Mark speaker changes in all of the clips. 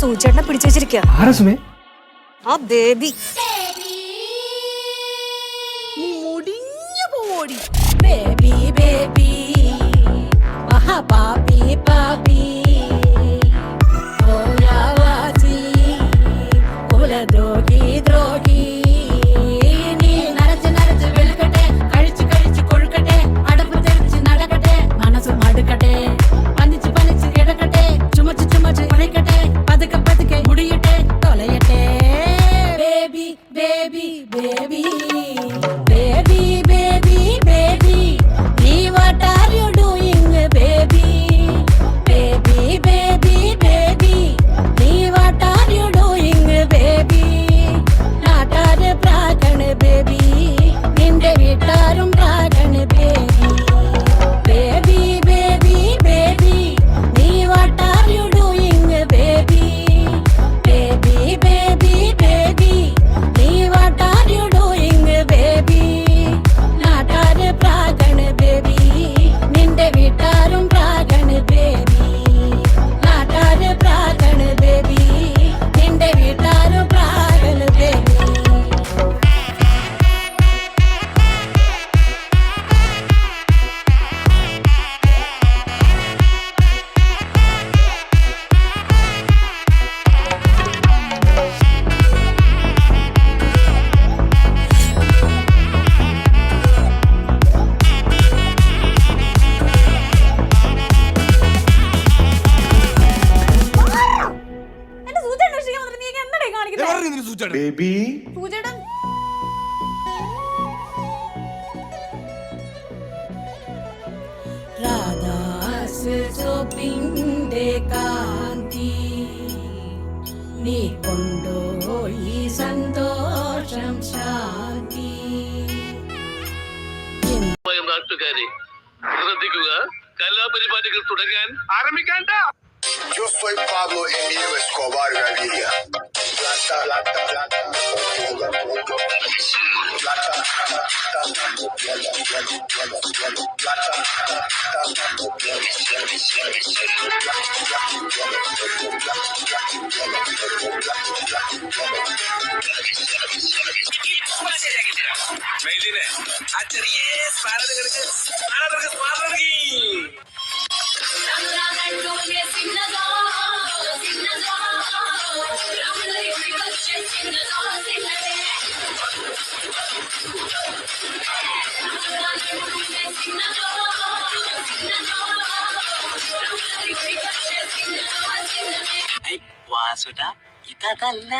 Speaker 1: സൂചേട്ടനെ പിടിച്ചു വെച്ചിരിക്കുക. ആ ബേബി
Speaker 2: മുടിഞ്ഞു പോടി. ബേബി ബേബി മഹാപാപി പാപി ഓയാവാസി കുലദ്രോഹി ദ്രോഹി. നീ നരച്ച് നരച്ച് വെളുക്കട്ടെ, കഴിച്ച് കഴിച്ച് കൊഴുക്കട്ടെ, അടപ്പ് തെറിച്ച് നടക്കട്ടെ, മനസ്സ് മടുക്കട്ടെ, പനിച്ച് പനിച്ച് കിടക്കട്ടെ, ചുമച്ച് ചുമച്ച് ഉழைക്കട്ടെ, പതുക്കെ പതുക്കെ മുടിയട്ടെ തൊലയട്ടെ. Baby baby baby baby baby baby nee what are you doing baby baby baby baby nee what are you doing baby naatare pragan baby ninde veetarum pragan baby baby baby baby nee what are you doing baby baby baby baby nee what are you doing baby നാട്ടാര് പ്രാഗൺ baby നിന്റെ വീട്ടാരും പ്രാഗൺ baby നാട്ടാര് പ്രാഗൺ baby നിന്റെ വീട്ടാരും പ്രാഗൺ ബേബി.
Speaker 3: ബേബി
Speaker 2: രാധാസ് സോപ്പിന്റെ കാന്തി നീ കൊണ്ടുപോയി സന്തോഷം ശാന്തി.
Speaker 4: നാട്ടുകാരെ ശ്രദ്ധിക്കുക, കലാപരിപാടികൾ തുടങ്ങാൻ ആരംഭിക്കാൻ.
Speaker 3: Yo soy Pablo Emilio Escobar Gaviria. Plata, plata, plata, plata,
Speaker 4: മെയിലിനെ ആ ചെറിയ സാധനങ്ങൾക്ക് വാസുട ഇതല്ല.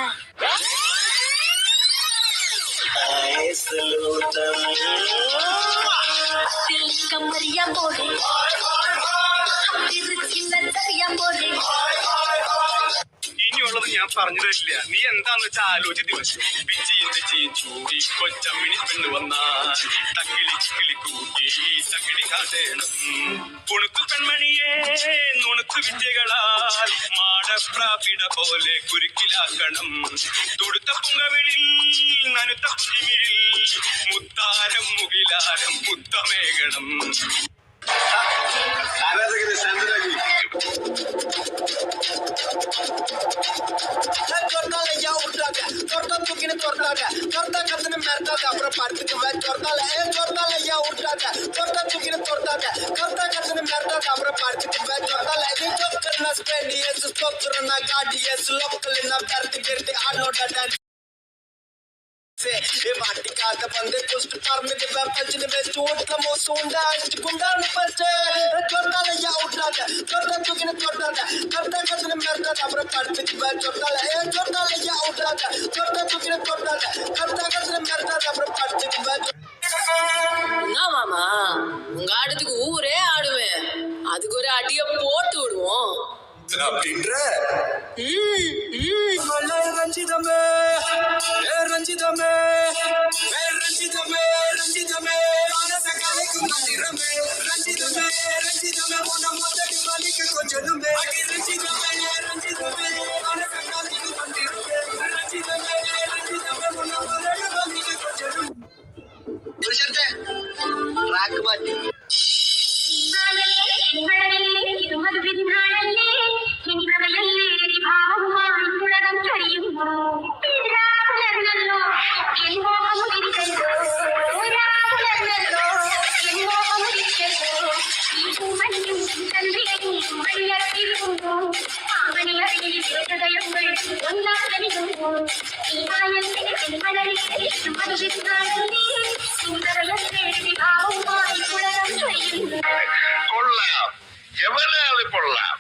Speaker 2: കമ്മറിയാൻ പോലെ
Speaker 4: ഇനിയുള്ളത് ഞാൻ പറഞ്ഞു തരില്ല, നീ എന്താന്ന് വെച്ചാൽ ആലോചിച്ച് ദിവസം ചൂടി കൊച്ചമ്മിണി പെണ്ണു വന്നാൽ തക്കിളി ചിക്കിളി കൂട്ടി തക്കിളി കാട്ടേണം. കുണുക്കു പെൺമണിയെ നുണുക്കു വിദ്യകളാൽ മാടപ്രാപിട പോലെ കുരുക്കിലാക്കണം. തുടുത്ത പുങ്കവിളിൽ നനുത്ത കുഞ്ഞിമിഴിൽ മുത്താരം മുകിലാരം മുത്തമേകണം.
Speaker 3: ആരാധകരെ ശാന്തരാക്കി.
Speaker 5: बाटिकात बंदे कुछ पर में जब पंचने में चोट का मोसुंडा गुंडा निपलचे करता ले या उठा दे करता चुकी ने करता दे करता कतने मरता अपने पार्ट में जब करता ले या उठा दे करता चुकी ने करता दे करता कतने मरता अपने पार्ट में जब
Speaker 6: என்ன மாமா உங்க ஆட்டத்துக்கு ஊரே ஆடுவேன், அதுக்கு ஒரு அடிய போட்டு விடுவோம்
Speaker 3: அப்படின்ற
Speaker 5: ரஞ்சிதமே ரஞ்சிதமே ரஞ்சிதமே ரஞ்சிதமே மனசகாலைக்கு மந்திரமே ரஞ்சிதமே ரஞ்சிதமே உன்ன முதடி வலிக்கு கொஞ்சமே ரஞ்சிதமே ரஞ்சிதமே மனசகாலைக்கு மந்திரமே ரஞ்சிதமே ரஞ்சிதமே உன்ன முதடி வலிக்கு கொஞ்சமே. ട്രാക്ക് മാറ്റി
Speaker 7: ഇരുമത് വിരുന്നാളല്ലേ
Speaker 3: കൊള്ളാം എവനാള് കൊള്ളാം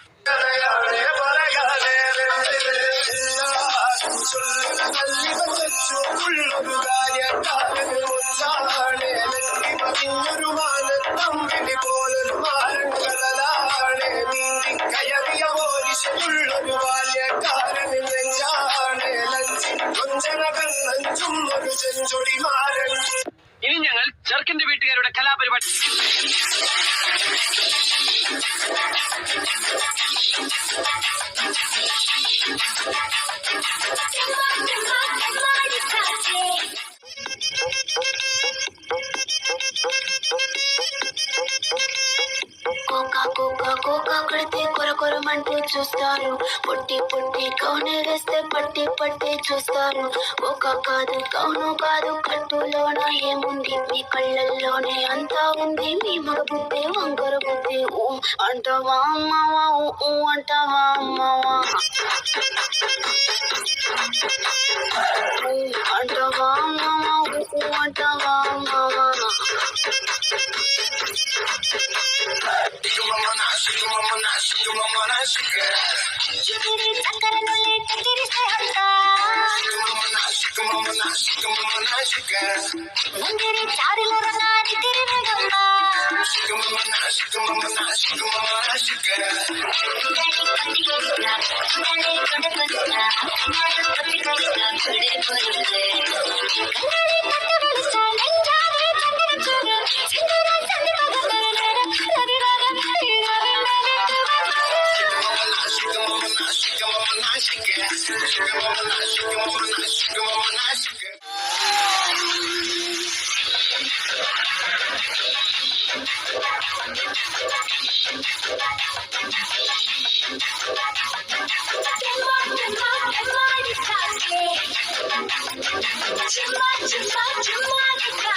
Speaker 5: ഒരു മാനത്തമ്പിന് പോലൊരു മാരങ്കടലാണ് നീന്തി കയറിയ പോലീസുള്ളൊരു ബാല്യക്കാരന് നെഞ്ചാണ് കൊഞ്ചന കണ്ണഞ്ചും ഒരു ചെഞ്ചൊടി മാരൻ.
Speaker 4: ഇനി ഞങ്ങൾ ചെറുക്കന്റെ വീട്ടുകാരുടെ കലാപരിപാടി
Speaker 7: కోకా కొడితే కొరకొరమంటూ చూస్తారు, పొట్టి పొట్టి కౌనే వేస్తే పట్టి పట్టి చూస్తారు. కోకా కాదు కౌను కాదు కట్టులోన ఏముంది, మీ కళ్ళల్లోనే అంతా ఉంది. మీ మగ బుద్ధి వంకర బుద్ధి ఊ అంటావా అమ్మవా, ఊ అంటావా అమ్మవా, అంటావా అమ్మవా, ఊ అంటావా అమ్మవా.
Speaker 2: Chuma, chuma, chuma, chuma,